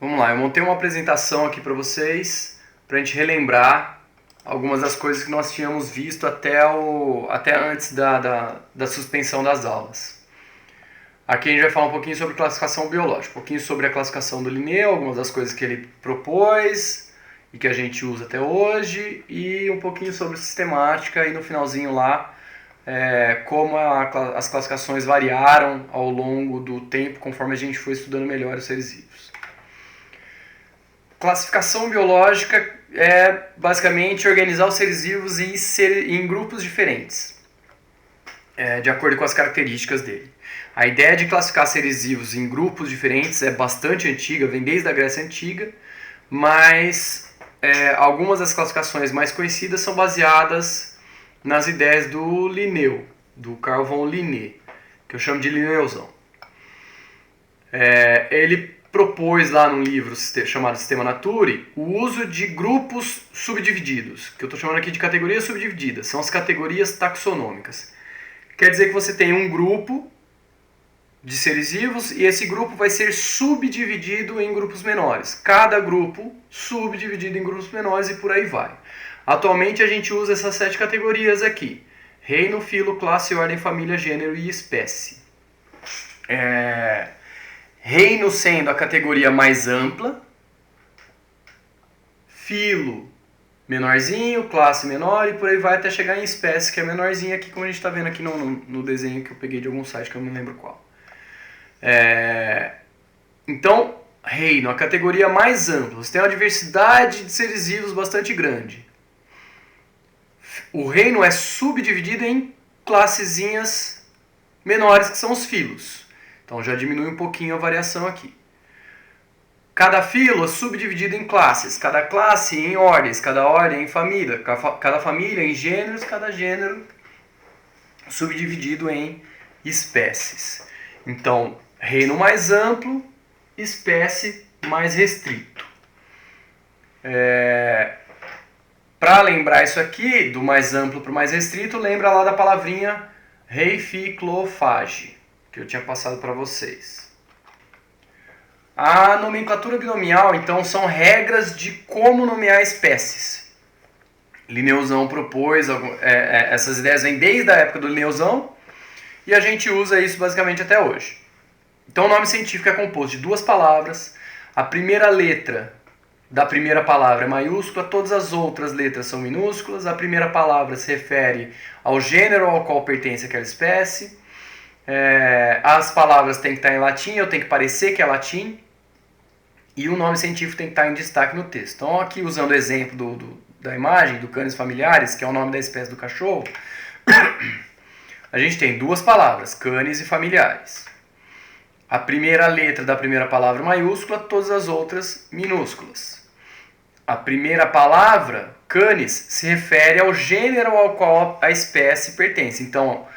Vamos lá, eu montei uma apresentação aqui para vocês, para a gente relembrar algumas das coisas que nós tínhamos visto até antes da suspensão das aulas. Aqui a gente vai falar um pouquinho sobre classificação biológica, um pouquinho sobre a classificação do Linneu, algumas das coisas que ele propôs e que a gente usa até hoje, e um pouquinho sobre sistemática e no finalzinho lá, como as classificações variaram ao longo do tempo conforme a gente foi estudando melhor os seres vivos. Classificação biológica é basicamente organizar os seres vivos em grupos diferentes, de acordo com as características dele. A ideia de classificar seres vivos em grupos diferentes é bastante antiga, vem desde a Grécia Antiga, mas algumas das classificações mais conhecidas são baseadas nas ideias do Linneu, do Carl von Linné, que eu chamo de Linneuzão. Ele propôs lá num livro chamado Sistema Naturae o uso de grupos subdivididos, que eu estou chamando aqui de categorias subdivididas, são as categorias taxonômicas. Quer dizer que você tem um grupo de seres vivos e esse grupo vai ser subdividido em grupos menores. Cada grupo subdividido em grupos menores e por aí vai. Atualmente a gente usa essas 7 categorias aqui: reino, filo, classe, ordem, família, gênero e espécie. Reino sendo a categoria mais ampla, filo menorzinho, classe menor e por aí vai até chegar em espécie, que é menorzinha aqui, como a gente está vendo aqui no desenho que eu peguei de algum site que eu não lembro qual. Então, reino, a categoria mais ampla. Você tem uma diversidade de seres vivos bastante grande. O reino é subdividido em classezinhas menores, que são os filos. Então já diminui um pouquinho a variação aqui. Cada filo é subdividido em classes, cada classe em ordens, cada ordem em família, cada família em gêneros, cada gênero subdividido em espécies. Então, reino mais amplo, espécie mais restrito. Para lembrar isso aqui, do mais amplo para o mais restrito, lembra lá da palavrinha reificlofage, que eu tinha passado para vocês. A nomenclatura binomial, então, são regras de como nomear espécies. Linneuzão propôs, essas ideias vêm desde a época do Linneuzão, e a gente usa isso basicamente até hoje. Então o nome científico é composto de 2 palavras, a primeira letra da primeira palavra é maiúscula, todas as outras letras são minúsculas, a primeira palavra se refere ao gênero ao qual pertence aquela espécie, as palavras têm que estar em latim, ou tem que parecer que é latim, e o nome científico tem que estar em destaque no texto. Então aqui usando o exemplo da imagem do Canis familiaris, que é o nome da espécie do cachorro, a gente tem 2 palavras, Canis e familiaris. A primeira letra da primeira palavra maiúscula, todas as outras minúsculas. A primeira palavra, Canis, se refere ao gênero ao qual a espécie pertence. Então,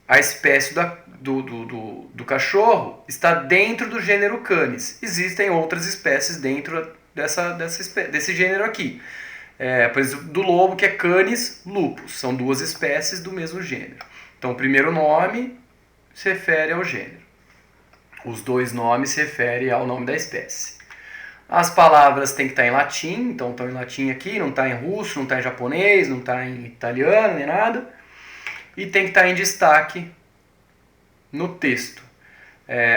a espécie do cachorro está dentro do gênero Canis. Existem outras espécies dentro desse gênero aqui. Por exemplo, do lobo, que é Canis lupus. São 2 espécies do mesmo gênero. Então, o primeiro nome se refere ao gênero. Os 2 nomes se referem ao nome da espécie. As palavras têm que estar em latim, então estão em latim aqui, não está em russo, não está em japonês, não está em italiano, nem nada. E tem que estar em destaque no texto.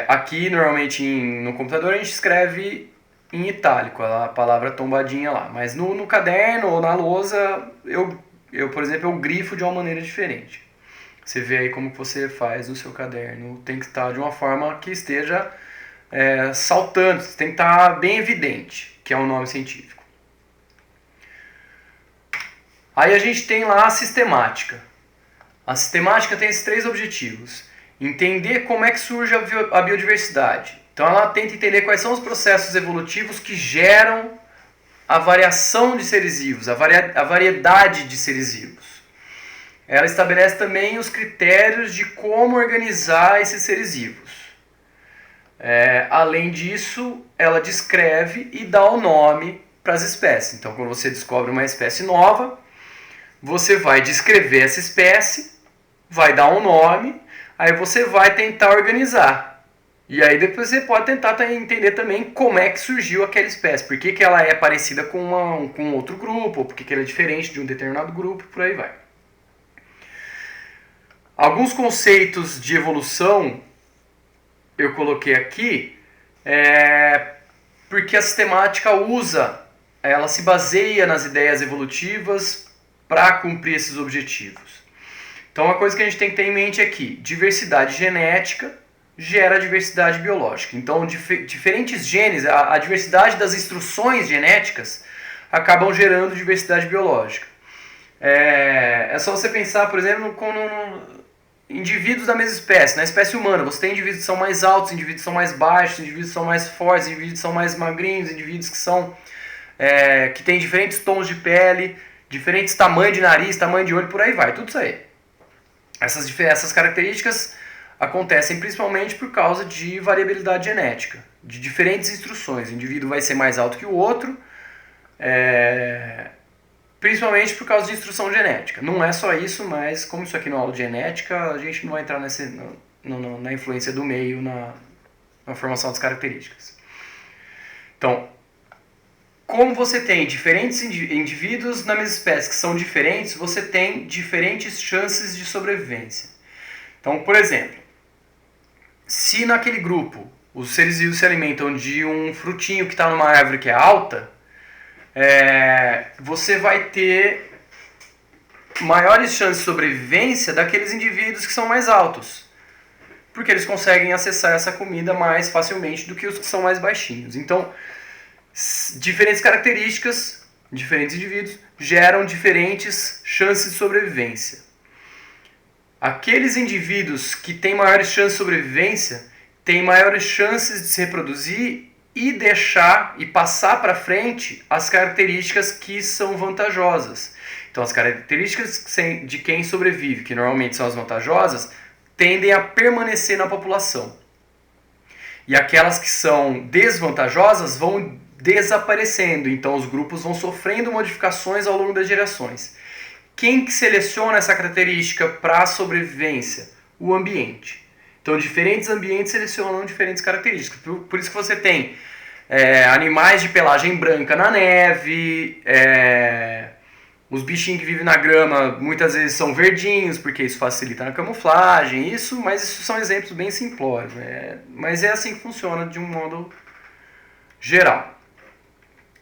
Aqui, normalmente, no computador, a gente escreve em itálico, a palavra tombadinha lá. Mas no caderno ou na lousa, eu, por exemplo, eu grifo de uma maneira diferente. Você vê aí como que você faz no seu caderno. Tem que estar de uma forma que esteja saltando, tem que estar bem evidente, que é o nome científico. Aí a gente tem lá a sistemática. A sistemática tem esses 3 objetivos. Entender como é que surge a biodiversidade. Então ela tenta entender quais são os processos evolutivos que geram a variação de seres vivos, a variedade de seres vivos. Ela estabelece também os critérios de como organizar esses seres vivos. Além disso, ela descreve e dá o nome para as espécies. Então, quando você descobre uma espécie nova, você vai descrever essa espécie, vai dar um nome, aí você vai tentar organizar. E aí depois você pode tentar entender também como é que surgiu aquela espécie. Por que, que ela é parecida com outro grupo, ou por que, que ela é diferente de um determinado grupo, por aí vai. Alguns conceitos de evolução eu coloquei aqui porque a sistemática ela se baseia nas ideias evolutivas para cumprir esses objetivos. Então, uma coisa que a gente tem que ter em mente é que diversidade genética gera diversidade biológica. Então, diferentes genes, a diversidade das instruções genéticas acabam gerando diversidade biológica. É só você pensar, por exemplo, indivíduos da mesma espécie. Na espécie humana, você tem indivíduos que são mais altos, indivíduos que são mais baixos, indivíduos que são mais fortes, indivíduos que são mais magrinhos, indivíduos que têm diferentes tons de pele, diferentes tamanhos de nariz, tamanho de olho, por aí vai. Tudo isso aí. Essas características acontecem principalmente por causa de variabilidade genética, de diferentes instruções. O indivíduo vai ser mais alto que o outro, principalmente por causa de instrução genética. Não é só isso, mas como isso aqui não é aula de genética, a gente não vai entrar na influência do meio na formação das características. Então, como você tem diferentes indivíduos na mesma espécie que são diferentes, você tem diferentes chances de sobrevivência. Então, por exemplo, se naquele grupo os seres vivos se alimentam de um frutinho que está numa árvore que é alta, você vai ter maiores chances de sobrevivência daqueles indivíduos que são mais altos, porque eles conseguem acessar essa comida mais facilmente do que os que são mais baixinhos. Então, diferentes características, diferentes indivíduos, geram diferentes chances de sobrevivência. Aqueles indivíduos que têm maiores chances de sobrevivência têm maiores chances de se reproduzir e deixar e passar para frente as características que são vantajosas. Então, as características de quem sobrevive, que normalmente são as vantajosas, tendem a permanecer na população. E aquelas que são desvantajosas vão desaparecendo, então os grupos vão sofrendo modificações ao longo das gerações. Quem que seleciona essa característica para a sobrevivência? O ambiente. Então, diferentes ambientes selecionam diferentes características. Por isso que você tem animais de pelagem branca na neve, os bichinhos que vivem na grama muitas vezes são verdinhos, porque isso facilita na camuflagem, mas isso são exemplos bem simplórios. Mas é assim que funciona de um modo geral.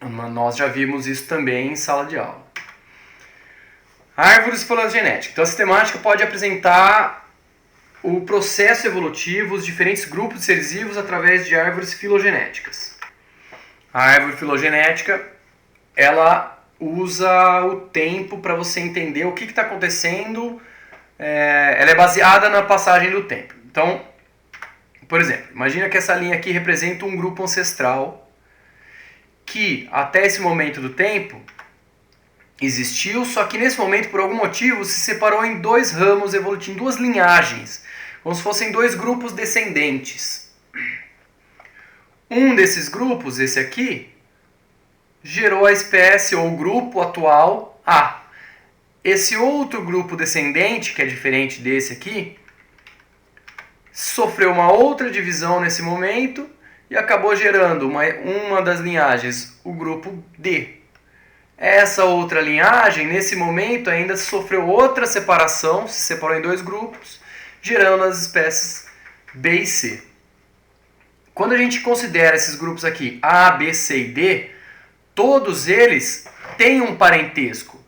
Nós já vimos isso também em sala de aula. Árvores filogenéticas. Então, a sistemática pode apresentar o processo evolutivo, os diferentes grupos de seres vivos através de árvores filogenéticas. A árvore filogenética, ela usa o tempo para você entender o que está acontecendo. Ela é baseada na passagem do tempo. Então, por exemplo, imagina que essa linha aqui representa um grupo ancestral que, até esse momento do tempo, existiu, só que nesse momento, por algum motivo, se separou em dois ramos evolutivos, duas linhagens, como se fossem dois grupos descendentes. Um desses grupos, esse aqui, gerou a espécie ou o grupo atual A. Esse outro grupo descendente, que é diferente desse aqui, sofreu uma outra divisão nesse momento e acabou gerando uma das linhagens, o grupo D. Essa outra linhagem, nesse momento, ainda sofreu outra separação, se separou em dois grupos, gerando as espécies B e C. Quando a gente considera esses grupos aqui, A, B, C e D, todos eles têm um parentesco,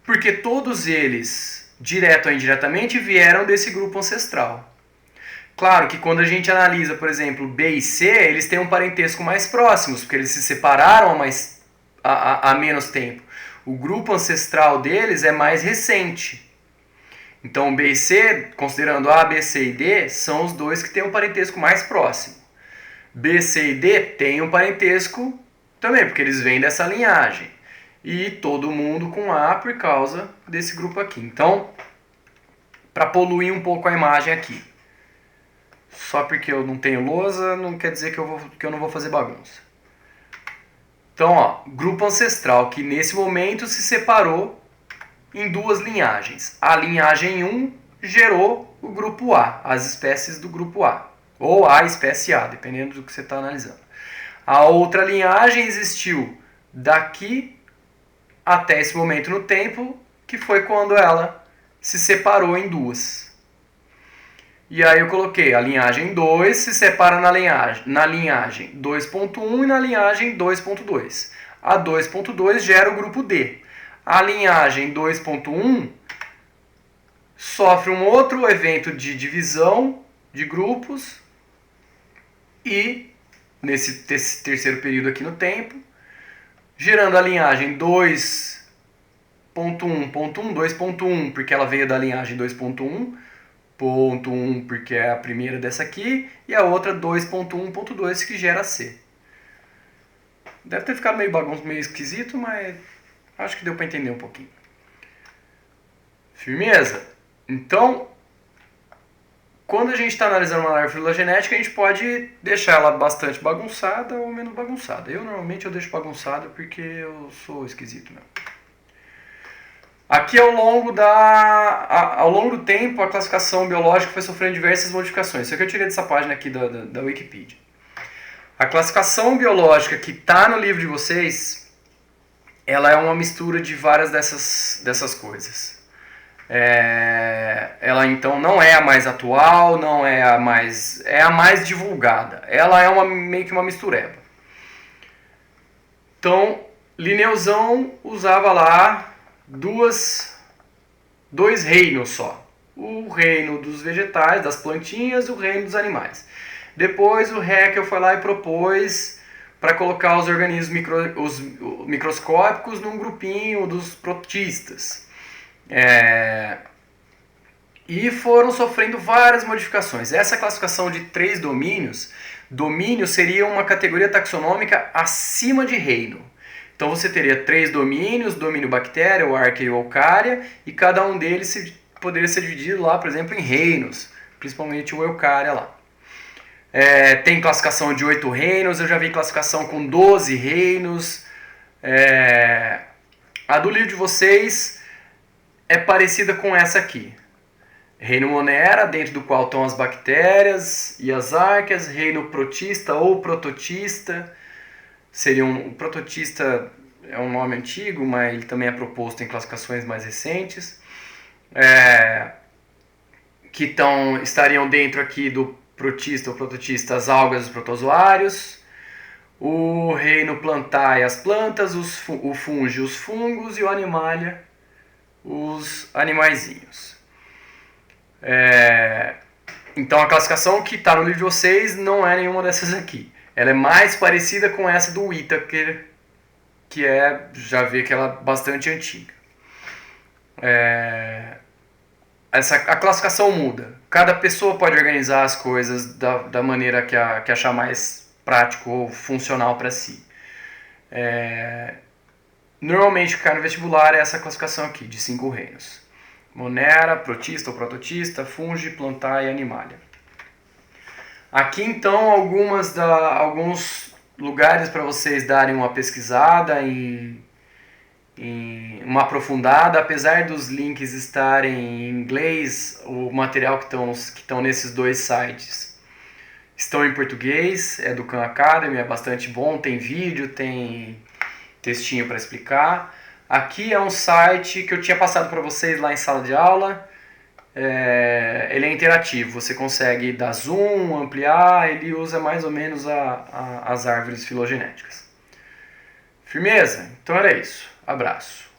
porque todos eles, direto ou indiretamente, vieram desse grupo ancestral. Claro que quando a gente analisa, por exemplo, B e C, eles têm um parentesco mais próximos, porque eles se separaram há menos tempo. O grupo ancestral deles é mais recente. Então, B e C, considerando A, B, C e D, são os dois que têm um parentesco mais próximo. B, C e D têm um parentesco também, porque eles vêm dessa linhagem. E todo mundo com A por causa desse grupo aqui. Então, para poluir um pouco a imagem aqui, só porque eu não tenho lousa, não quer dizer que eu não vou fazer bagunça. Então, ó, grupo ancestral que nesse momento se separou em duas linhagens. A linhagem 1 gerou o grupo A, as espécies do grupo A, ou a espécie A, dependendo do que você está analisando. A outra linhagem existiu daqui até esse momento no tempo, que foi quando ela se separou em duas. E aí eu coloquei a linhagem 2 se separa na linhagem 2.1 e na linhagem 2.2. A 2.2 gera o grupo D. A linhagem 2.1 sofre um outro evento de divisão de grupos e, nesse terceiro período aqui no tempo, gerando a linhagem 2.1.1, 2.1 porque ela veio da linhagem 2.1, ponto 1 porque é a primeira dessa aqui, e a outra 2.1.2 que gera C. Deve ter ficado meio esquisito, mas acho que deu para entender um pouquinho. Firmeza? Então, quando a gente está analisando uma árvore filogenética, a gente pode deixar ela bastante bagunçada ou menos bagunçada. Normalmente eu deixo bagunçada porque eu sou esquisito mesmo. Aqui ao longo do tempo a classificação biológica foi sofrendo diversas modificações. Isso aqui eu tirei dessa página aqui da Wikipedia. A classificação biológica que está no livro de vocês, ela é uma mistura de várias dessas coisas. Ela então não é a mais atual, não é a mais... é a mais divulgada. Ela é meio que uma mistureba. Então, Linneusão usava lá dois reinos só. O reino dos vegetais, das plantinhas, e o reino dos animais. Depois o Haeckel foi lá e propôs para colocar os organismos microscópicos num grupinho dos protistas. E foram sofrendo várias modificações. Essa classificação de 3 domínios, domínio seria uma categoria taxonômica acima de reino. Então você teria 3 domínios, domínio bactéria, o arqueia e o eucária, e cada um deles poderia ser dividido lá, por exemplo, em reinos, principalmente o eucária lá. Tem classificação de 8 reinos, eu já vi classificação com 12 reinos. A do livro de vocês é parecida com essa aqui. Reino Monera, dentro do qual estão as bactérias e as arqueias. Reino protista ou prototista. O prototista é um nome antigo, mas ele também é proposto em classificações mais recentes. Que estariam dentro aqui do protista ou prototista, as algas e os protozoários. O reino plantae, as plantas, o fungo, os fungos, e o animalia, os animaizinhos. Então a classificação que está no livro de vocês não é nenhuma dessas aqui. Ela é mais parecida com essa do Whittaker, que já vê que ela é bastante antiga. A classificação muda. Cada pessoa pode organizar as coisas da maneira que achar mais prático ou funcional para si. Normalmente o que cai no vestibular é essa classificação aqui, de 5 reinos. Monera, protista ou prototista, fungi, plantae e animalia. Aqui então alguns lugares para vocês darem uma pesquisada, uma aprofundada. Apesar dos links estarem em inglês, o material que estão nesses 2 sites estão em português, é do Khan Academy, é bastante bom, tem vídeo, tem textinho para explicar. Aqui é um site que eu tinha passado para vocês lá em sala de aula. Ele é interativo, você consegue dar zoom, ampliar, ele usa mais ou menos as árvores filogenéticas. Firmeza? Então era isso. Abraço.